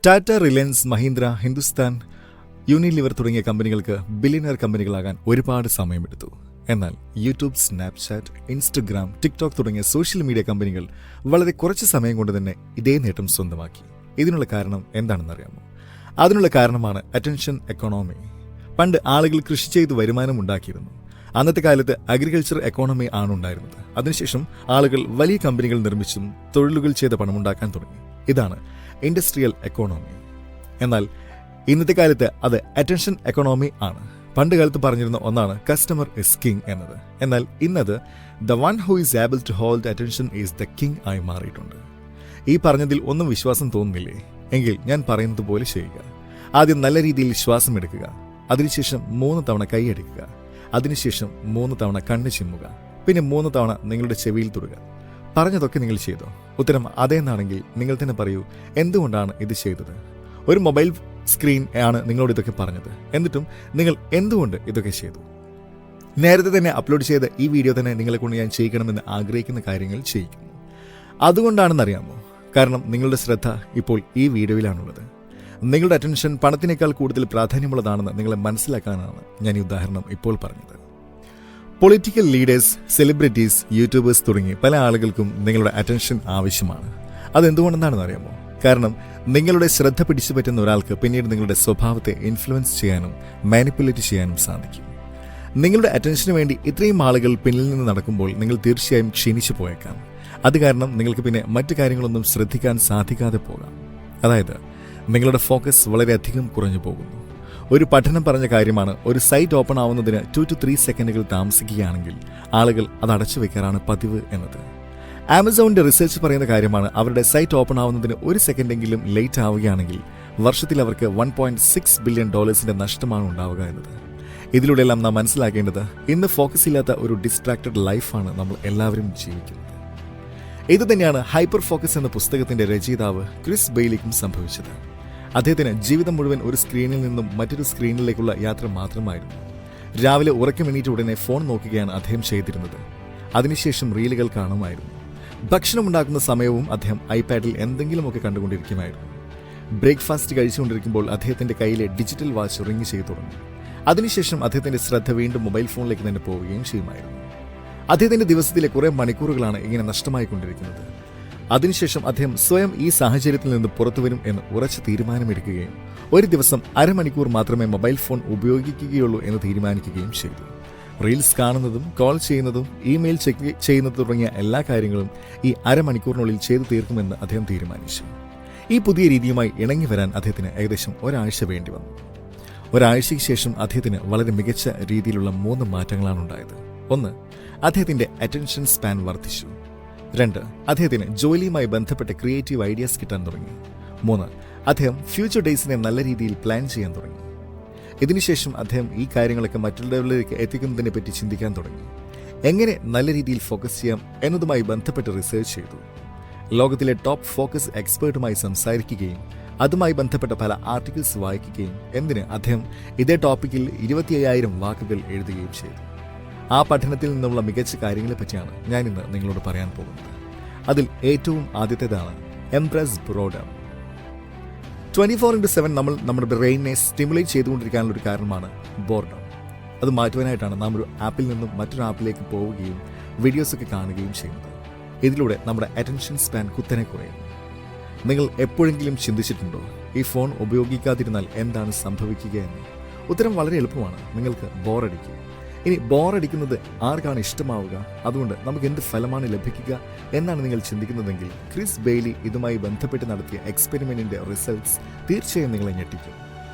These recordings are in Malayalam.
ടാറ്റ, റിലയൻസ്, മഹീന്ദ്ര, ഹിന്ദുസ്ഥാൻ, യൂണിലിവർ തുടങ്ങിയ കമ്പനികൾക്ക് ബില്യണയർ കമ്പനികളാകാൻ ഒരുപാട് സമയമെടുത്തു. എന്നാൽ യൂട്യൂബ്, സ്നാപ്ചാറ്റ്, ഇൻസ്റ്റഗ്രാം, ടിക്ടോക്ക് തുടങ്ങിയ സോഷ്യൽ മീഡിയ കമ്പനികൾ വളരെ കുറച്ച് സമയം കൊണ്ട് തന്നെ ഇതേ നേട്ടം സ്വന്തമാക്കി. ഇതിനുള്ള കാരണം എന്താണെന്നറിയാമോ? അതിനുള്ള കാരണമാണ് അറ്റൻഷൻ എക്കോണമി. പണ്ട് ആളുകൾ കൃഷി ചെയ്ത് വരുമാനം ഉണ്ടാക്കിയിരുന്നു. അന്നത്തെ കാലത്ത് അഗ്രികൾച്ചർ എക്കോണമി ആണ് ഉണ്ടായിരുന്നത്. അതിനുശേഷം ആളുകൾ വലിയ കമ്പനികൾ നിർമ്മിച്ചും തൊഴിലുകൾ ചെയ്ത് പണമുണ്ടാക്കാൻ തുടങ്ങി. ഇതാണ് ഇൻഡസ്ട്രിയൽ എക്കോണമി. എന്നാൽ ഇന്നത്തെ കാലത്ത് അത് അറ്റൻഷൻ എക്കോണമി ആണ്. പണ്ട് കാലത്ത് പറഞ്ഞിരുന്ന ഒന്നാണ് കസ്റ്റമർ ഇസ് കിങ് എന്നത്. എന്നാൽ ഇന്നത് the one who is able to hold attention is the king ആയി മാറിയിട്ടുണ്ട്. ഈ പറഞ്ഞതിൽ ഒന്നും വിശ്വാസം തോന്നുന്നില്ലേ? എങ്കിൽ ഞാൻ പറയുന്നത് പോലെ ചെയ്യുക. ആദ്യം നല്ല രീതിയിൽ ശ്വാസം എടുക്കുക. അതിനുശേഷം 3 തവണ കൈയടിക്കുക. അതിനുശേഷം 3 തവണ കണ്ണ് ചിമ്മുക. പിന്നെ 3 തവണ നിങ്ങളുടെ ചെവിയിൽ തൊടുക. പറഞ്ഞതൊക്കെ നിങ്ങൾ ചെയ്തോ? ഉത്തരം അതേന്നാണെങ്കിൽ നിങ്ങൾ തന്നെ പറയൂ, എന്തുകൊണ്ടാണ് ഇത് ചെയ്തത്? ഒരു മൊബൈൽ സ്ക്രീൻ ആണ് നിങ്ങളോട് ഇതൊക്കെ പറഞ്ഞത്. എന്നിട്ടും നിങ്ങൾ എന്തുകൊണ്ട് ഇതൊക്കെ ചെയ്തു? നേരത്തെ തന്നെ അപ്ലോഡ് ചെയ്ത ഈ വീഡിയോ തന്നെ നിങ്ങളെ കൊണ്ട് ഞാൻ ചെയ്യിക്കണമെന്ന് ആഗ്രഹിക്കുന്ന കാര്യങ്ങൾ ചെയ്യിക്കുന്നു. അതുകൊണ്ടാണെന്നറിയാമോ? കാരണം നിങ്ങളുടെ ശ്രദ്ധ ഇപ്പോൾ ഈ വീഡിയോയിലാണുള്ളത്. നിങ്ങളുടെ അറ്റൻഷൻ പണത്തിനേക്കാൾ കൂടുതൽ പ്രാധാന്യമുള്ളതാണെന്ന് നിങ്ങളെ മനസ്സിലാക്കാനാണ് ഞാൻ ഈ ഉദാഹരണം ഇപ്പോൾ പറഞ്ഞത്. പൊളിറ്റിക്കൽ ലീഡേഴ്സ്, സെലിബ്രിറ്റീസ്, യൂട്യൂബേഴ്സ് തുടങ്ങി പല ആളുകൾക്കും നിങ്ങളുടെ അറ്റൻഷൻ ആവശ്യമാണ്. അതെന്തുകൊണ്ടെന്നാണെന്ന് അറിയാമോ? കാരണം നിങ്ങളുടെ ശ്രദ്ധ പിടിച്ചു പറ്റുന്ന ഒരാൾക്ക് പിന്നീട് നിങ്ങളുടെ സ്വഭാവത്തെ ഇൻഫ്ലുവൻസ് ചെയ്യാനും മാനിപ്പുലേറ്റ് ചെയ്യാനും സാധിക്കും. നിങ്ങളുടെ അറ്റൻഷന് വേണ്ടി ഇത്രയും ആളുകൾ പിന്നിൽ നിന്ന് നടക്കുമ്പോൾ നിങ്ങൾ തീർച്ചയായും ക്ഷീണിച്ചു പോയേക്കാം. അത് കാരണം നിങ്ങൾക്ക് പിന്നെ മറ്റു കാര്യങ്ങളൊന്നും ശ്രദ്ധിക്കാൻ സാധിക്കാതെ പോകാം. അതായത് നിങ്ങളുടെ ഫോക്കസ് വളരെയധികം കുറഞ്ഞു പോകുന്നു. ഒരു പഠനം പറഞ്ഞ കാര്യമാണ്, ഒരു സൈറ്റ് ഓപ്പൺ ആവുന്നതിന് 2 to 3 സെക്കൻഡുകൾ താമസിക്കുകയാണെങ്കിൽ ആളുകൾ അത് അടച്ചു വെക്കാറാണ് പതിവ് എന്നത്. ആമസോണിന്റെ റിസർച്ച് പറയുന്ന കാര്യമാണ്, അവരുടെ സൈറ്റ് ഓപ്പൺ ആവുന്നതിന് 1 സെക്കൻഡെങ്കിലും ലേറ്റ് ആവുകയാണെങ്കിൽ വർഷത്തിൽ അവർക്ക് $1.6 ബില്യൺ നഷ്ടമാണ് ഉണ്ടാവുക എന്നത്. ഇതിലൂടെയെല്ലാം നാം മനസ്സിലാക്കേണ്ടത്, ഇന്ന് ഫോക്കസ് ഇല്ലാത്ത ഒരു ഡിസ്ട്രാക്റ്റഡ് ലൈഫാണ് നമ്മൾ എല്ലാവരും ജീവിക്കുന്നത്. ഇത് തന്നെയാണ് ഹൈപ്പർ ഫോക്കസ് എന്ന പുസ്തകത്തിന്റെ രചയിതാവ് ക്രിസ് ബെയ്ലിക്കും സംഭവിച്ചത്. അദ്ദേഹത്തിന് ജീവിതം മുഴുവൻ ഒരു സ്ക്രീനിൽ നിന്നും മറ്റൊരു സ്ക്രീനിലേക്കുള്ള യാത്ര മാത്രമായിരുന്നു. രാവിലെ ഉറക്കമെണീറ്റ ഉടനെ ഫോൺ നോക്കുകയാണ് അദ്ദേഹം ചെയ്തിരുന്നത്. അതിനുശേഷം റീലുകൾ കാണുമായിരുന്നു. ഭക്ഷണമുണ്ടാക്കുന്ന സമയവും അദ്ദേഹം ഐപാഡിൽ എന്തെങ്കിലുമൊക്കെ കണ്ടുകൊണ്ടിരിക്കുമായിരുന്നു. ബ്രേക്ക്ഫാസ്റ്റ് കഴിച്ചുകൊണ്ടിരിക്കുമ്പോൾ അദ്ദേഹത്തിന്റെ കയ്യിലെ ഡിജിറ്റൽ വാച്ച് റിംഗ് ചെയ്തു തുടങ്ങി. അതിനുശേഷം അദ്ദേഹത്തിന്റെ ശ്രദ്ധ വീണ്ടും മൊബൈൽ ഫോണിലേക്ക് തന്നെ പോവുകയും ചെയ്യുമായിരുന്നു. അദ്ദേഹത്തിന്റെ ദിവസത്തിലെ കുറെ മണിക്കൂറുകളാണ് ഇങ്ങനെ നഷ്ടമായിക്കൊണ്ടിരിക്കുന്നത്. അതിനുശേഷം അദ്ദേഹം സ്വയം ഈ സാഹചര്യത്തിൽ നിന്ന് പുറത്തുവരും എന്ന് ഉറച്ച തീരുമാനമെടുക്കുകയും ഒരു ദിവസം അരമണിക്കൂർ മാത്രമേ മൊബൈൽ ഫോൺ ഉപയോഗിക്കുകയുള്ളൂ എന്ന് തീരുമാനിക്കുകയും ചെയ്തു. റീൽസ് കാണുന്നതും കോൾ ചെയ്യുന്നതും ഇമെയിൽ ചെക്ക് ചെയ്യുന്നത് തുടങ്ങിയ എല്ലാ കാര്യങ്ങളും ഈ അരമണിക്കൂറിനുള്ളിൽ ചെയ്തു തീർക്കുമെന്ന് അദ്ദേഹം തീരുമാനിച്ചു. ഈ പുതിയ രീതിയുമായി ഇണങ്ങി വരാൻ അദ്ദേഹത്തിന് ഏകദേശം ഒരാഴ്ച വേണ്ടി വന്നു. ഒരാഴ്ചയ്ക്ക് ശേഷം അദ്ദേഹത്തിന് വളരെ മികച്ച രീതിയിലുള്ള 3 മാറ്റങ്ങളാണ് ഉണ്ടായത്. 1. അദ്ദേഹത്തിന്റെ അറ്റൻഷൻ സ്പാൻ വർദ്ധിച്ചു. 2. അദ്ദേഹത്തിന് ജോലിയുമായി ബന്ധപ്പെട്ട ക്രിയേറ്റീവ് ഐഡിയാസ് കിട്ടാൻ തുടങ്ങി. 3. അദ്ദേഹം ഫ്യൂച്ചർ ഡേയ്സിനെ നല്ല രീതിയിൽ പ്ലാൻ ചെയ്യാൻ തുടങ്ങി. ഇതിനുശേഷം അദ്ദേഹം ഈ കാര്യങ്ങളൊക്കെ മറ്റുള്ളവരിലേക്ക് എത്തിക്കുന്നതിനെ പറ്റി ചിന്തിക്കാൻ തുടങ്ങി. എങ്ങനെ നല്ല രീതിയിൽ ഫോക്കസ് ചെയ്യാം എന്നതുമായി ബന്ധപ്പെട്ട് റിസർച്ച് ചെയ്തു. ലോകത്തിലെ ടോപ്പ് ഫോക്കസ് എക്സ്പേർട്ടുമായി സംസാരിക്കുകയും അതുമായി ബന്ധപ്പെട്ട പല ആർട്ടിക്കിൾസ് വായിക്കുകയും എന്തിന് അദ്ദേഹം ഇതേ ടോപ്പിക്കിൽ 25,000 വാക്കുകൾ എഴുതുകയും ചെയ്തു. ആ പഠനത്തിൽ നിന്നുള്ള മികച്ച കാര്യങ്ങളെ പറ്റിയാണ് ഞാൻ ഇന്ന് നിങ്ങളോട് പറയാൻ പോകുന്നത്. അതിൽ ഏറ്റവും ആദ്യത്തേതാണ് എംപ്രസ് ബോർഡം. 24/7 നമ്മൾ നമ്മുടെ ബ്രെയിനിനെ സ്റ്റിമുലേറ്റ് ചെയ്തുകൊണ്ടിരിക്കാനുള്ള ഒരു കാരണമാണ് ബോർഡം. അത് മാറ്റുവാനായിട്ടാണ് നാം ഒരു ആപ്പിൽ നിന്നും മറ്റൊരു ആപ്പിലേക്ക് പോവുകയും വീഡിയോസൊക്കെ കാണുകയും ചെയ്യുന്നത്. ഇതിലൂടെ നമ്മുടെ അറ്റൻഷൻ സ്പാൻ കുത്തനെ കുറയും. നിങ്ങൾ എപ്പോഴെങ്കിലും ചിന്തിച്ചിട്ടുണ്ടോ, ഈ ഫോൺ ഉപയോഗിക്കാതിരുന്നാൽ എന്താണ് സംഭവിക്കുക എന്ന്? ഉത്തരം വളരെ എളുപ്പമാണ്. നിങ്ങൾക്ക് ബോറടിക്കും. ഇനി ബോറടിക്കുന്നത് ആർക്കാണ് ഇഷ്ടമാവുക? അതുകൊണ്ട് നമുക്ക് എന്ത് ഫലമാണ് ലഭിക്കുക എന്നാണ് നിങ്ങൾ ചിന്തിക്കുന്നതെങ്കിൽ ക്രിസ് ബെയ്ലി ഇതുമായി ബന്ധപ്പെട്ട് നടത്തിയ എക്സ്പെരിമെന്റിന്റെ റിസൾട്ട്സ് തീർച്ചയായും നിങ്ങളെ ഞെട്ടിക്കും.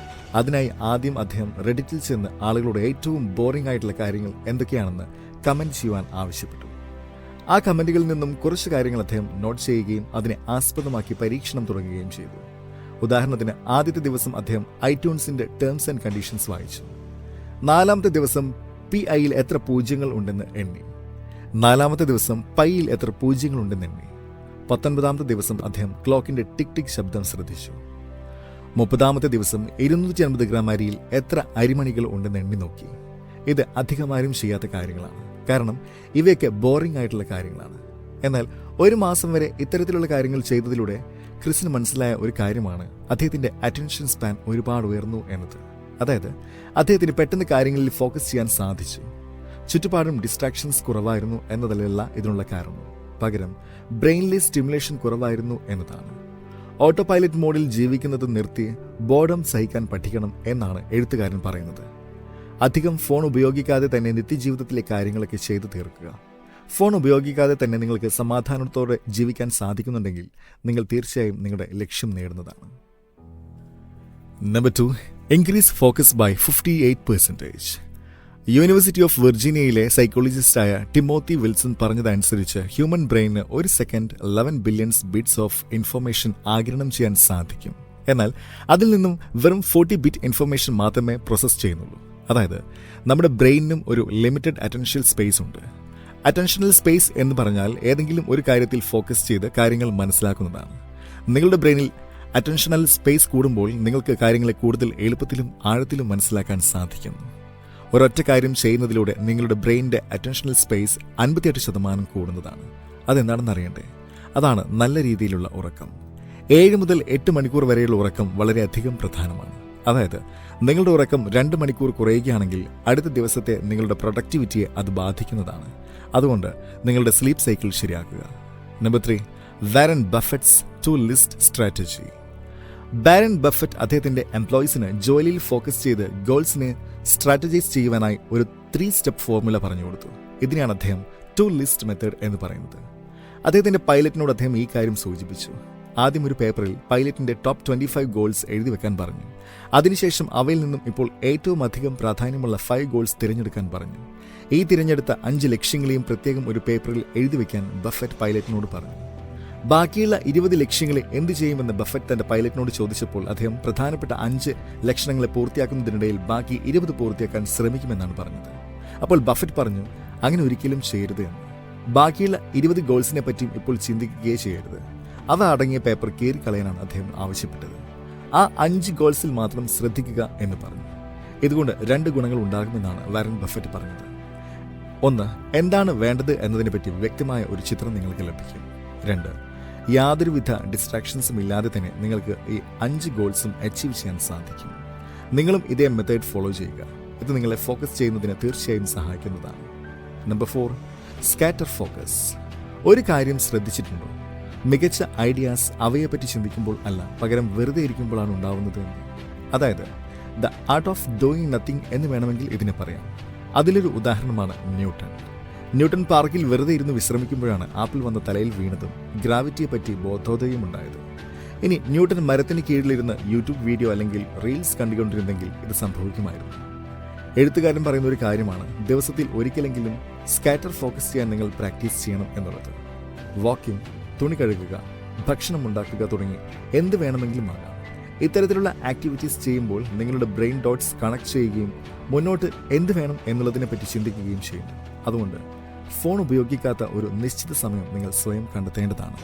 അതിനായി ആദ്യം അദ്ദേഹം റെഡിറ്റിൽ ചെന്ന് ആളുകളോട് ഏറ്റവും ബോറിംഗ് ആയിട്ടുള്ള കാര്യങ്ങൾ എന്തൊക്കെയാണെന്ന് കമന്റ് ചെയ്യുവാൻ ആവശ്യപ്പെട്ടു. ആ കമന്റുകളിൽ നിന്നും കുറച്ച് കാര്യങ്ങൾ അദ്ദേഹം നോട്ട് ചെയ്യുകയും അതിനെ ആസ്പദമാക്കി പരീക്ഷണം തുടങ്ങുകയും ചെയ്തു. ഉദാഹരണത്തിന്, ആദ്യത്തെ ദിവസം അദ്ദേഹം ഐട്യൂൺസിന്റെ ടേംസ് ആൻഡ് കണ്ടീഷൻസ് വായിച്ചു. 4ാമത്തെ ദിവസം PIയിൽ എത്ര പൂജ്യങ്ങൾ ഉണ്ടെന്ന് എണ്ണി. 4ാമത്തെ ദിവസം പൈയിൽ എത്ര പൂജ്യങ്ങൾ ഉണ്ടെന്ന് എണ്ണി. 19ാമത്തെ ദിവസം അദ്ദേഹം ക്ലോക്കിന്റെ ടിക് ടിക് ശബ്ദം ശ്രദ്ധിച്ചു. 30ാമത്തെ ദിവസം 250 ഗ്രാം അരിയിൽ എത്ര അരിമണികൾ ഉണ്ടെന്ന് എണ്ണി നോക്കി. ഇത് അധികമാരും ചെയ്യാത്ത കാര്യങ്ങളാണ്. കാരണം ഇവയൊക്കെ ബോറിംഗ് ആയിട്ടുള്ള കാര്യങ്ങളാണ്. എന്നാൽ 1 മാസം വരെ ഇത്തരത്തിലുള്ള കാര്യങ്ങൾ ചെയ്തതിലൂടെ ക്രിസിന് മനസ്സിലായ ഒരു കാര്യമാണ് അദ്ദേഹത്തിന്റെ അറ്റൻഷൻ സ്പാൻ ഒരുപാട് ഉയർന്നു എന്നത്. അതായത് അദ്ദേഹത്തിന് പെട്ടെന്ന് കാര്യങ്ങളിൽ ഫോക്കസ് ചെയ്യാൻ സാധിച്ചു. ചുറ്റുപാടും ഡിസ്ട്രാക്ഷൻസ് കുറവായിരുന്നു എന്നതല്ല ഇതിനുള്ള കാരണം, പകരം ബ്രെയിനിലെ സ്റ്റിമുലേഷൻ കുറവായിരുന്നു എന്നതാണ്. ഓട്ടോ പൈലറ്റ് മോഡിൽ ജീവിക്കുന്നത് നിർത്തി ബോർഡം സഹിക്കാൻ പഠിക്കണം എന്നാണ് എഴുത്തുകാരൻ പറയുന്നത്. അധികം ഫോൺ ഉപയോഗിക്കാതെ തന്നെ നിത്യജീവിതത്തിലെ കാര്യങ്ങളൊക്കെ ചെയ്തു തീർക്കുക. ഫോൺ ഉപയോഗിക്കാതെ തന്നെ നിങ്ങൾക്ക് സമാധാനത്തോടെ ജീവിക്കാൻ സാധിക്കുന്നുണ്ടെങ്കിൽ നിങ്ങൾ തീർച്ചയായും നിങ്ങളുടെ ലക്ഷ്യം നേടുന്നതാണ്. Number 2, increase focus by 58%. University of വെർജീനിയയിലെ സൈക്കോളജിസ്റ്റായ ടിമോത്തി വിൽസൺ പറഞ്ഞതനുസരിച്ച് ഹ്യൂമൻ ബ്രെയിനിന് ഒരു second 11 billions bits of information ആഗിരണം ചെയ്യാൻ സാധിക്കും. എന്നാൽ അതിൽ നിന്നും വെറും 40 ബിറ്റ് ഇൻഫർമേഷൻ മാത്രമേ പ്രോസസ് ചെയ്യുന്നുള്ളൂ. അതായത് നമ്മുടെ ബ്രെയിനിനും ഒരു ലിമിറ്റഡ് അറ്റൻഷ്യൽ സ്പേസ് ഉണ്ട്. അറ്റൻഷണൽ സ്പേസ് എന്ന് പറഞ്ഞാൽ ഏതെങ്കിലും ഒരു കാര്യത്തിൽ ഫോക്കസ് ചെയ്ത് കാര്യങ്ങൾ മനസ്സിലാക്കുന്നതാണ്. നിങ്ങളുടെ ബ്രെയിനിൽ അറ്റൻഷണൽ സ്പേസ് കൂടുമ്പോൾ നിങ്ങൾക്ക് കാര്യങ്ങളെ കൂടുതൽ എളുപ്പത്തിലും ആഴത്തിലും മനസ്സിലാക്കാൻ സാധിക്കുന്നു. ഒരൊറ്റ കാര്യം ചെയ്യുന്നതിലൂടെ നിങ്ങളുടെ ബ്രെയിനിന്റെ അറ്റൻഷണൽ സ്പേസ് 58% കൂടുന്നതാണ്. അതെന്താണെന്ന് അറിയണ്ടേ? അതാണ് നല്ല രീതിയിലുള്ള ഉറക്കം. 7 മുതൽ 8 മണിക്കൂർ വരെയുള്ള ഉറക്കം വളരെയധികം പ്രധാനമാണ്. അതായത് നിങ്ങളുടെ ഉറക്കം 2 മണിക്കൂർ കുറയുകയാണെങ്കിൽ അടുത്ത ദിവസത്തെ നിങ്ങളുടെ പ്രൊഡക്ടിവിറ്റിയെ അത് ബാധിക്കുന്നതാണ്. അതുകൊണ്ട് നിങ്ങളുടെ സ്ലീപ്പ് സൈക്കിൾ ശരിയാക്കുക. Number 3, Warren Buffett's two list strategy. Warren Buffett അദ്ദേഹത്തിന്റെ എംപ്ലോയീസിന് ജോലിയിൽ ഫോക്കസ് ചെയ്ത് ഗോൾസിനെ സ്ട്രാറ്റജൈസ് ചെയ്യുവാനായി ഒരു 3 സ്റ്റെപ്പ് ഫോർമുല പറഞ്ഞു കൊടുത്തു. ഇതിനെയാണ് അദ്ദേഹം ടു ലിസ്റ്റ് മെത്തേഡ് എന്ന് പറയുന്നത്. അദ്ദേഹത്തിന്റെ പൈലറ്റിനോട് അദ്ദേഹം ഈ കാര്യം സൂചിപ്പിച്ചു. ആദ്യം ഒരു പേപ്പറിൽ പൈലറ്റിന്റെ ടോപ്പ് 25 ഗോൾസ് എഴുതി വെക്കാൻ പറഞ്ഞു. അതിനുശേഷം അവയിൽ നിന്നും ഇപ്പോൾ ഏറ്റവും അധികം പ്രാധാന്യമുള്ള 5 ഗോൾസ് തിരഞ്ഞെടുക്കാൻ പറഞ്ഞു. ഈ തിരഞ്ഞെടുത്ത 5 ലക്ഷ്യങ്ങളെയും പ്രത്യേകം ഒരു പേപ്പറിൽ എഴുതി വെക്കാൻ ബഫറ്റ് പൈലറ്റിനോട് പറഞ്ഞു. ബാക്കിയുള്ള 20 ലക്ഷ്യങ്ങളെ എന്ത് ചെയ്യുമെന്ന് ബഫറ്റ് തന്റെ പൈലറ്റിനോട് ചോദിച്ചപ്പോൾ അദ്ദേഹം പ്രധാനപ്പെട്ട 5 ലക്ഷണങ്ങളെ പൂർത്തിയാക്കുന്നതിനിടയിൽ ബാക്കി 20 പൂർത്തിയാക്കാൻ ശ്രമിക്കുമെന്നാണ് പറഞ്ഞത്. അപ്പോൾ ബഫറ്റ് പറഞ്ഞു, അങ്ങനെ ഒരിക്കലും ചെയ്യരുത് എന്ന്. ബാക്കിയുള്ള 20 ഗോൾസിനെ പറ്റിയും ഇപ്പോൾ ചിന്തിക്കുകയേ ചെയ്യരുത്. അവ അടങ്ങിയ പേപ്പർ കീറിക്കളയാനാണ് അദ്ദേഹം ആവശ്യപ്പെട്ടത്. ആ 5 ഗോൾസിൽ മാത്രം ശ്രദ്ധിക്കുക എന്ന് പറഞ്ഞു. ഇതുകൊണ്ട് 2 ഗുണങ്ങൾ ഉണ്ടാകുമെന്നാണ് വാരൻ ബഫറ്റ് പറഞ്ഞത്. 1, എന്താണ് വേണ്ടത് എന്നതിനെപ്പറ്റി വ്യക്തമായ ഒരു ചിത്രം നിങ്ങൾക്ക് ലഭിക്കും. 2, യാതൊരുവിധ ഡിസ്ട്രാക്ഷൻസും ഇല്ലാതെ തന്നെ നിങ്ങൾക്ക് ഈ 5 ഗോൾസും അച്ചീവ് ചെയ്യാൻ സാധിക്കും. നിങ്ങളും ഇതേ മെത്തേഡ് ഫോളോ ചെയ്യുക. ഇത് നിങ്ങളെ ഫോക്കസ് ചെയ്യുന്നതിന് തീർച്ചയായും സഹായിക്കുന്നതാണ്. Number 4, scatter focus. ഒരു കാര്യം ശ്രദ്ധിച്ചിട്ടുണ്ടോ? മികച്ച ഐഡിയാസ് അവയെപ്പറ്റി ചിന്തിക്കുമ്പോൾ അല്ല, പകരം വെറുതെ ഇരിക്കുമ്പോഴാണ് ഉണ്ടാവുന്നത് എന്ന്. അതായത് the art of doing nothing എന്ന് വേണമെങ്കിൽ ഇതിനെ പറയാം. അതിലൊരു ഉദാഹരണമാണ് ന്യൂട്ടൺ പാർക്കിൽ വെറുതെ ഇരുന്ന് വിശ്രമിക്കുമ്പോഴാണ് ആപ്പിൾ വന്ന തലയിൽ വീണതും ഗ്രാവിറ്റിയെ പറ്റി ബോധോദയം ഉണ്ടായത്. ഇനി ന്യൂട്ടൺ മരത്തിന് കീഴിലിരുന്ന് യൂട്യൂബ് വീഡിയോ അല്ലെങ്കിൽ റീൽസ് കണ്ടുകൊണ്ടിരുന്നെങ്കിൽ ഇത് സംഭവിക്കുമായിരുന്നു. എഴുത്തുകാരൻ പറയുന്ന ഒരു കാര്യമാണ് ദിവസത്തിൽ ഒരിക്കലെങ്കിലും സ്കാറ്റർ ഫോക്കസ് ചെയ്യാൻ നിങ്ങൾ പ്രാക്ടീസ് ചെയ്യണം എന്നുള്ളത്. വാക്കിംഗ്, തുണി കഴുകുക, ഭക്ഷണം ഉണ്ടാക്കുക തുടങ്ങി എന്ത് വേണമെങ്കിലും ആകാം. ഇത്തരത്തിലുള്ള ആക്ടിവിറ്റീസ് ചെയ്യുമ്പോൾ നിങ്ങളുടെ ബ്രെയിൻ ഡോട്ട്സ് കണക്ട് ചെയ്യുകയും മുന്നോട്ട് എന്ത് വേണം എന്നുള്ളതിനെ പറ്റി ചിന്തിക്കുകയും ചെയ്യുന്നു. അതുകൊണ്ട് ഫോൺ ഉപയോഗിക്കാത്ത ഒരു നിശ്ചിത സമയം നിങ്ങൾ സ്വയം കണ്ടെത്തേണ്ടതാണ്.